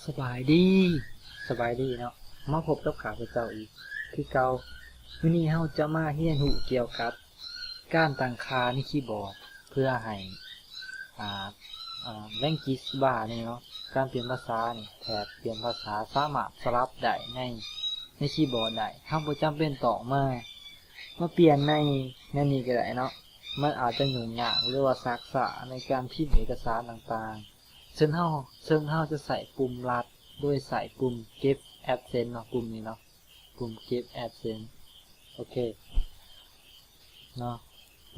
สบายดีเนาะมาพบกับข้าพเจ้าอีกคือเก่าวันนี้เราจะมาเรียนรู้เกี่ยวกับการตั้งค่าในคีย์บอร์ดเพื่อให้language bar นี่เนาะการเปลี่ยนภาษานี่แถบเปลี่ยนภาษาสามารถสลับได้ในคีย์บอร์ดได้เราบ่จำเป็นต้องมาเปลี่ยนในนี้ก็ได้เนาะมันอาจจะยุ่งยากหรือว่าซักษาในการพิมพ์เอกสารต่างๆซึ่งเราจะใส่ปุ่มลัดโดยใส่ปุ่ม Give Absent เนาะปุ่มนี้เนาะปุ่ม Give Absent โอเคเนาะ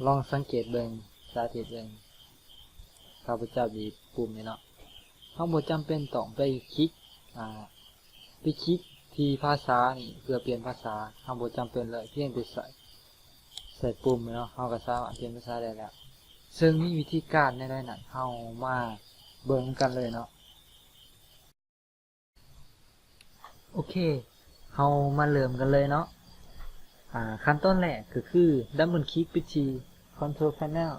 ลองสังเกตเบิ่งสาธิตเบิ่งข้าพเจ้าบีบปุ่มนี้เนาะเราบ่จำเป็นต้องไปคลิกที่ภาษานี่เพื่อเปลี่ยนภาษาเราบ่จำเป็นเลยเพียงแต่ใส่ปุ่มเนาะเราก็สามารถเปลี่ยนภาษาได้แล้วซึ่งมีวิธีการในนั้นเฮามาเบิ่งกันเลยเนาะโอเคเฮามาเริ่มกันเลยเนาะขั้นตอนแรกก็คือดับเบิลคลิกไปที่ Control Panel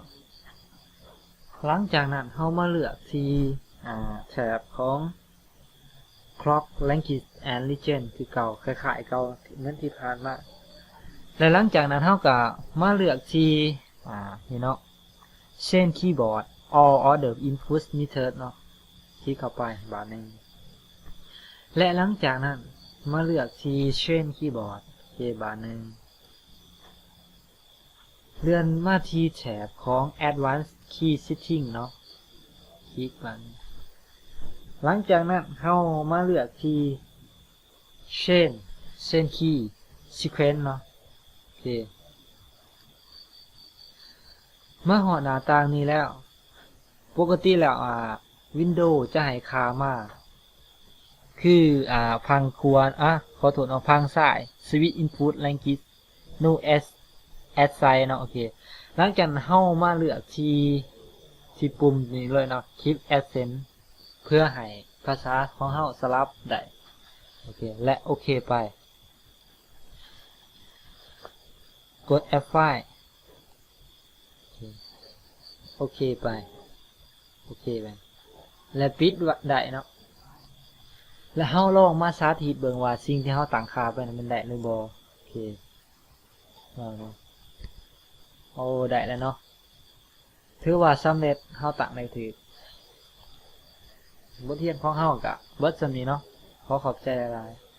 หลังจากนั้นเฮามาเลือกที่แถบของ Clock Language and Region คือเก่าคล้ายๆเก่าเหมือนที่ผ่านมาและหลังจากนั้นเฮาก็มาเลือกที่นี่เนาะ Change Keyboard All Other Input Method เนาะคลิกเข้าไปบาทนึงและหลังจากนั้นมาเลือกที่ Change Keyboard บาทนึงเลื่อนมาที่แถบของ Advanced Key Setting เนาะคลิกมันหลังจากนั้นเข้ามาเลือกที่ Change Key Sequence เนาะโอเคเมื่อหอหน้าต่างนี้แล้วปกติแล้วWindows จะให้ค่ามาคือพังควรขอโทษเอาพังซ้าย Switch Input Language No Assign เนาะโอเคหลังจากนั้นเข้ามาเลือกที่ปุ่มนี้เลยเนาะ Keep Accent เพื่อให้ภาษาของเฮาสลับได้โอเคและโอเคไปกด F5 โอเคไปและปิดได้เนาะแล้วเฮาลองมาสาธิตเบิ่งว่าสิ่งที่เฮาตั้งค่าไปนั้นมันได้หรือบ่โอเคโอ้ได้แล้วเนาะถือว่าสำเร็จเฮาตั้งได้ถูกบทเรียนของเฮาก็เบิดส่ำนี้เนาะขอขอบใจหลายๆ